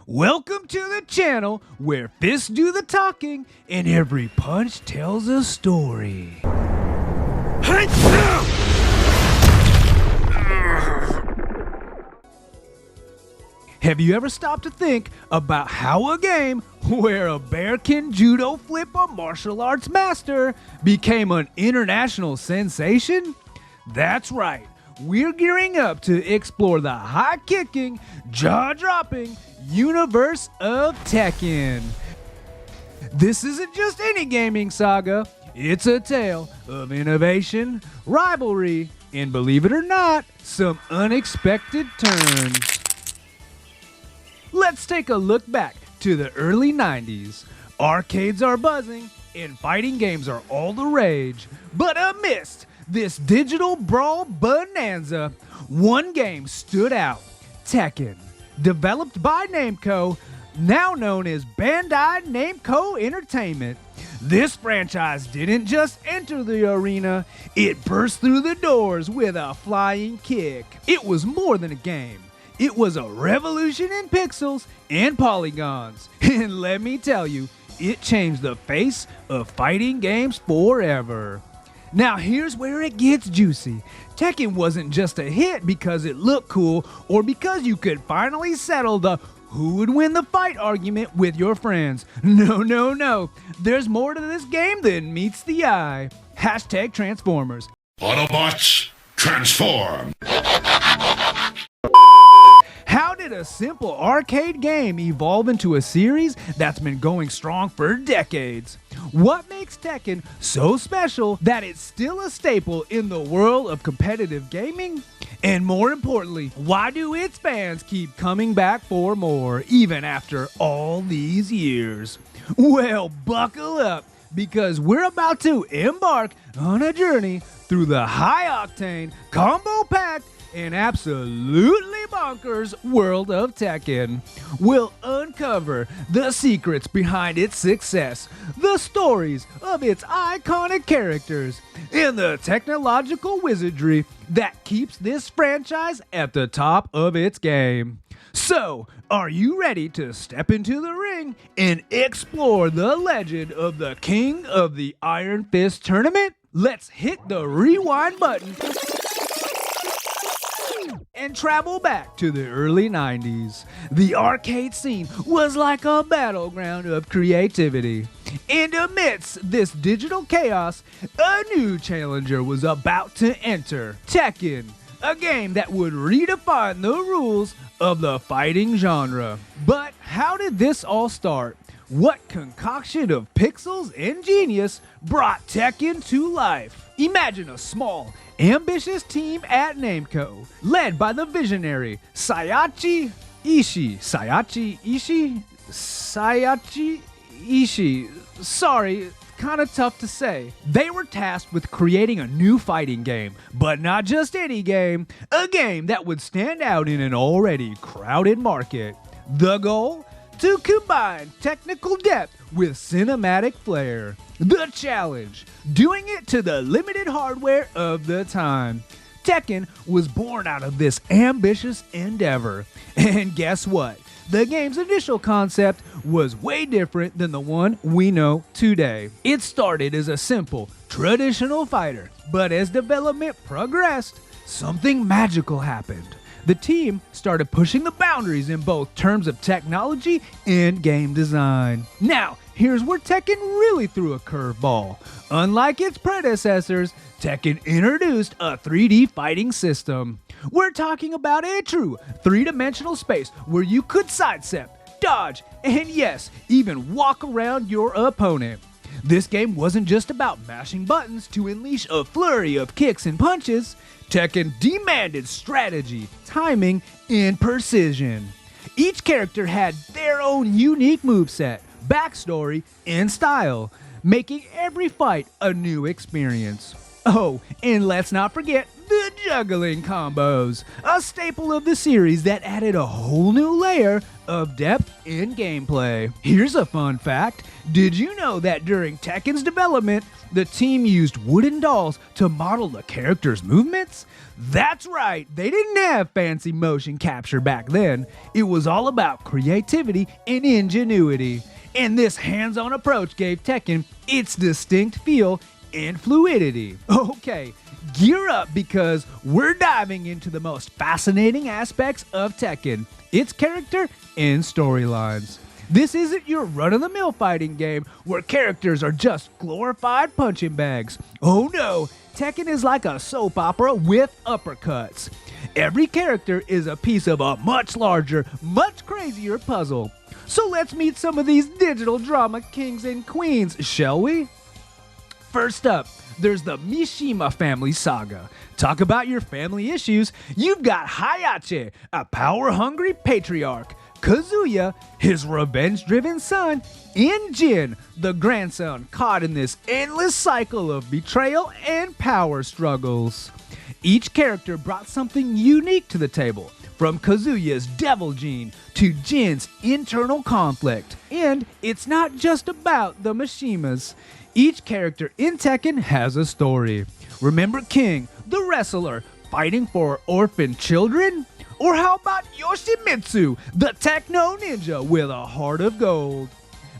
Welcome to the channel where fists do the talking and every punch tells a story. Have you ever stopped to think about how a game where a bear can judo flip a martial arts master became an international sensation? That's right. We're gearing up to explore the high-kicking, jaw-dropping universe of Tekken. This isn't just any gaming saga. It's a tale of innovation, rivalry, and believe it or not, some unexpected turns. Let's take a look back to the early 90s. Arcades are buzzing and fighting games are all the rage. But amidst this digital brawl bonanza, one game stood out: Tekken. Developed by Namco, now known as Bandai Namco Entertainment. This franchise didn't just enter the arena, it burst through the doors with a flying kick. It was more than a game. It was a revolution in pixels and polygons. And let me tell you, it changed the face of fighting games forever. Now here's where it gets juicy. Tekken wasn't just a hit because it looked cool or because you could finally settle the who would win the fight argument with your friends. No. There's more to this game than meets the eye. Hashtag Transformers. Autobots, transform! How did a simple arcade game evolve into a series that's been going strong for decades? What makes Tekken so special that it's still a staple in the world of competitive gaming? And more importantly, why do its fans keep coming back for more, even after all these years? Well, buckle up, because we're about to embark on a journey through the high-octane, combo-packed, and absolutely bonkers world of Tekken. We'll uncover the secrets behind its success, the stories of its iconic characters, and the technological wizardry that keeps this franchise at the top of its game. So, are you ready to step into the ring and explore the legend of the King of the Iron Fist tournament? Let's hit the rewind button and travel back to the early 90s. The arcade scene was like a battleground of creativity. And amidst this digital chaos, a new challenger was about to enter: Tekken, a game that would redefine the rules of the fighting genre. But how did this all start? What concoction of pixels and genius brought Tekken to life? Imagine a small, ambitious team at Namco, led by the visionary Sayachi Ishii. Sorry, kinda tough to say. They were tasked with creating a new fighting game, but not just any game, a game that would stand out in an already crowded market. The goal? To combine technical depth with cinematic flair. The challenge: doing it to the limited hardware of the time. Tekken was born out of this ambitious endeavor. And guess what? The game's initial concept was way different than the one we know today. It started as a simple, traditional fighter, but as development progressed, something magical happened. The team started pushing the boundaries in both terms of technology and game design. Now, here's where Tekken really threw a curveball. Unlike its predecessors, Tekken introduced a 3D fighting system. We're talking about a true three-dimensional space where you could sidestep, dodge, and yes, even walk around your opponent. This game wasn't just about mashing buttons to unleash a flurry of kicks and punches. Tekken demanded strategy, timing, and precision. Each character had their own unique moveset, backstory, and style, making every fight a new experience. Oh, and let's not forget the juggling combos, a staple of the series that added a whole new layer of depth in gameplay. Here's a fun fact. Did you know that during Tekken's development, the team used wooden dolls to model the characters' movements? That's right, they didn't have fancy motion capture back then. It was all about creativity and ingenuity. And this hands-on approach gave Tekken its distinct feel and fluidity. Okay, gear up because we're diving into the most fascinating aspects of Tekken, its character and storylines. This isn't your run-of-the-mill fighting game where characters are just glorified punching bags. Oh no, Tekken is like a soap opera with uppercuts. Every character is a piece of a much larger, much crazier puzzle. So let's meet some of these digital drama kings and queens, shall we? First up, there's the Mishima family saga. Talk about your family issues. You've got Hayache, a power-hungry patriarch, Kazuya, his revenge-driven son, and Jin, the grandson caught in this endless cycle of betrayal and power struggles. Each character brought something unique to the table, from Kazuya's devil gene to Jin's internal conflict. And it's not just about the Mishimas. Each character in Tekken has a story. Remember King, the wrestler, fighting for orphan children? Or how about Yoshimitsu, the techno ninja with a heart of gold?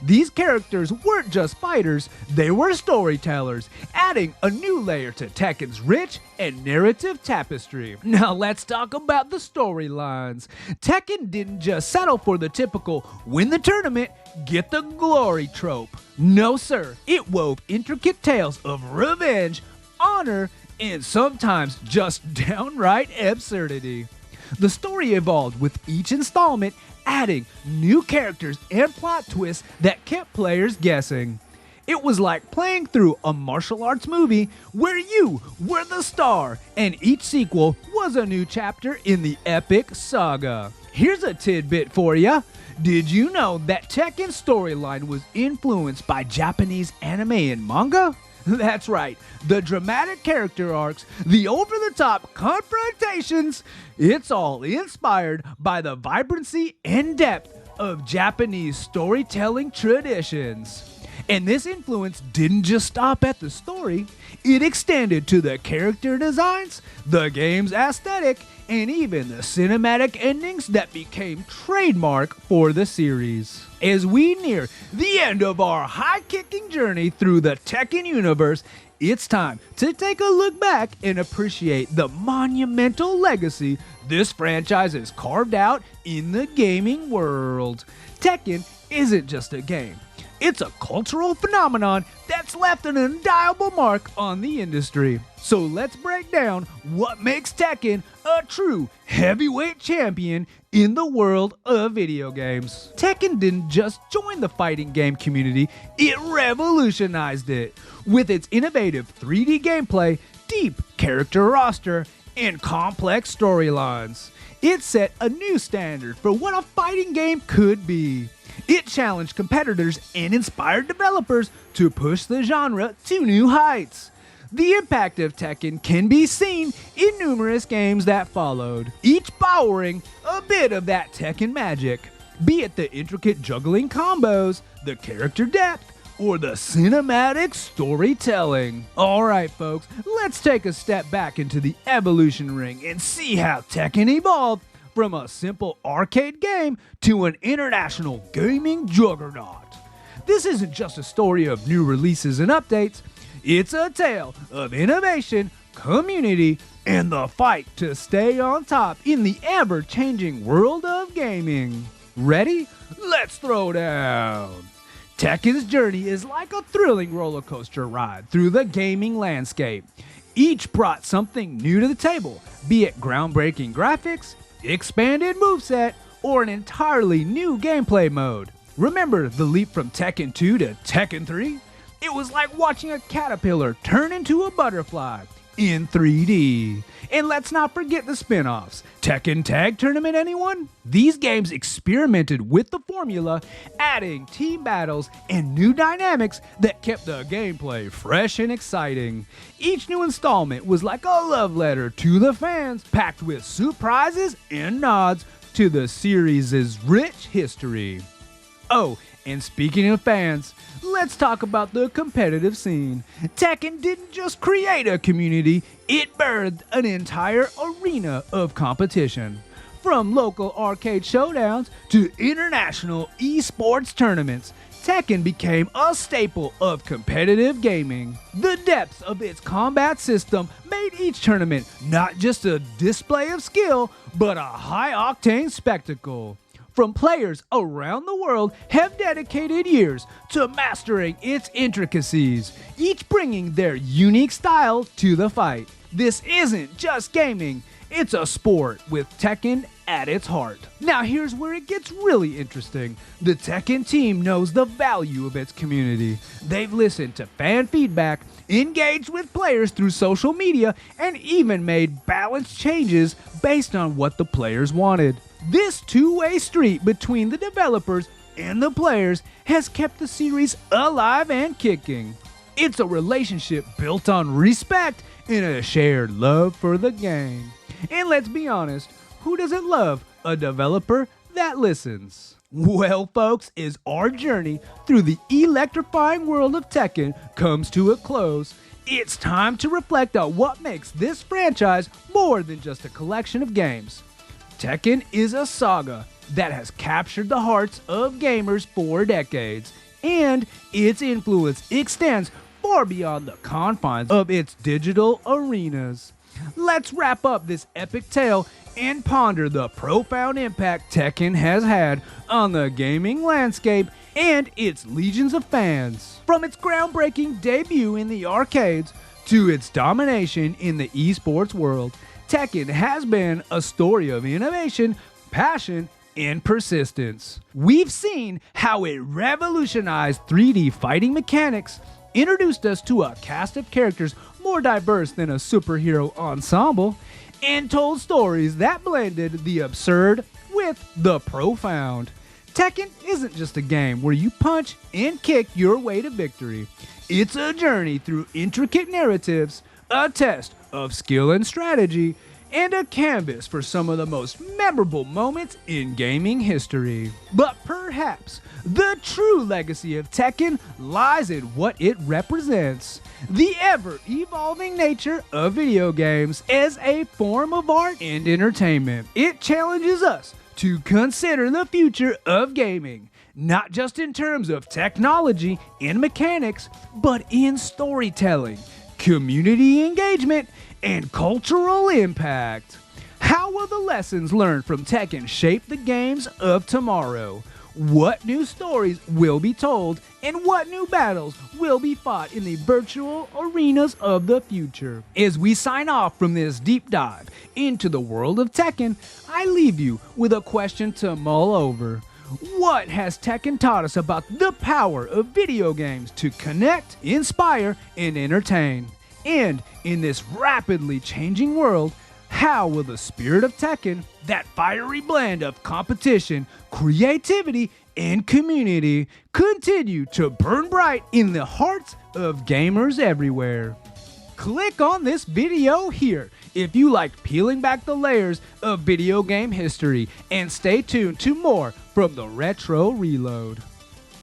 These characters weren't just fighters, they were storytellers, adding a new layer to Tekken's rich and narrative tapestry. Now let's talk about the storylines. Tekken didn't just settle for the typical win the tournament, get the glory trope. No sir, it wove intricate tales of revenge, honor, and sometimes just downright absurdity. The story evolved with each installment, adding new characters and plot twists that kept players guessing. It was like playing through a martial arts movie where you were the star, and each sequel was a new chapter in the epic saga. Here's a tidbit for ya. Did you know that Tekken's storyline was influenced by Japanese anime and manga? That's right, the dramatic character arcs, the over-the-top confrontations, it's all inspired by the vibrancy and depth of Japanese storytelling traditions. And this influence didn't just stop at the story, it extended to the character designs, the game's aesthetic, and even the cinematic endings that became trademark for the series. As we near the end of our high-kicking journey through the Tekken universe, it's time to take a look back and appreciate the monumental legacy this franchise has carved out in the gaming world. Tekken isn't just a game. It's a cultural phenomenon that's left an indelible mark on the industry. So let's break down what makes Tekken a true heavyweight champion in the world of video games. Tekken didn't just join the fighting game community, it revolutionized it. With its innovative 3D gameplay, deep character roster, and complex storylines, it set a new standard for what a fighting game could be. It challenged competitors and inspired developers to push the genre to new heights. The impact of Tekken can be seen in numerous games that followed, each borrowing a bit of that Tekken magic, be it the intricate juggling combos, the character depth, or the cinematic storytelling. Alright folks, let's take a step back into the evolution ring and see how Tekken evolved from a simple arcade game to an international gaming juggernaut. This isn't just a story of new releases and updates, it's a tale of innovation, community, and the fight to stay on top in the ever-changing world of gaming. Ready? Let's throw down! Tekken's journey is like a thrilling roller coaster ride through the gaming landscape. Each brought something new to the table, be it groundbreaking graphics, expanded moveset, or an entirely new gameplay mode. Remember the leap from Tekken 2 to Tekken 3? It was like watching a caterpillar turn into a butterfly in 3D. And let's not forget the spin-offs. Tekken Tag Tournament, anyone? These games experimented with the formula, adding team battles and new dynamics that kept the gameplay fresh and exciting. Each new installment was like a love letter to the fans, packed with surprises and nods to the series' rich history. Oh, and speaking of fans, let's talk about the competitive scene. Tekken didn't just create a community, it birthed an entire arena of competition. From local arcade showdowns to international esports tournaments, Tekken became a staple of competitive gaming. The depths of its combat system made each tournament not just a display of skill, but a high-octane spectacle. From players around the world have dedicated years to mastering its intricacies, each bringing their unique style to the fight. This isn't just gaming, it's a sport with Tekken at its heart. Now here's where it gets really interesting. The Tekken team knows the value of its community. They've listened to fan feedback, engaged with players through social media, and even made balanced changes based on what the players wanted. This two-way street between the developers and the players has kept the series alive and kicking. It's a relationship built on respect and a shared love for the game. And let's be honest, who doesn't love a developer that listens? Well, folks, as our journey through the electrifying world of Tekken comes to a close, it's time to reflect on what makes this franchise more than just a collection of games. Tekken is a saga that has captured the hearts of gamers for decades, and its influence extends far beyond the confines of its digital arenas. Let's wrap up this epic tale and ponder the profound impact Tekken has had on the gaming landscape and its legions of fans. From its groundbreaking debut in the arcades to its domination in the esports world, Tekken has been a story of innovation, passion, and persistence. We've seen how it revolutionized 3D fighting mechanics, introduced us to a cast of characters more diverse than a superhero ensemble, and told stories that blended the absurd with the profound. Tekken isn't just a game where you punch and kick your way to victory. It's a journey through intricate narratives, a test of skill and strategy, and a canvas for some of the most memorable moments in gaming history. But perhaps the true legacy of Tekken lies in what it represents: the ever-evolving nature of video games as a form of art and entertainment. It challenges us to consider the future of gaming, not just in terms of technology and mechanics, but in storytelling, community engagement, and cultural impact. How will the lessons learned from Tekken shape the games of tomorrow? What new stories will be told, and what new battles will be fought in the virtual arenas of the future? As we sign off from this deep dive into the world of Tekken, I leave you with a question to mull over. What has Tekken taught us about the power of video games to connect, inspire, and entertain? And in this rapidly changing world, how will the spirit of Tekken, that fiery blend of competition, creativity, and community, continue to burn bright in the hearts of gamers everywhere? Click on this video here if you like peeling back the layers of video game history, and stay tuned to more from the Retro Reload.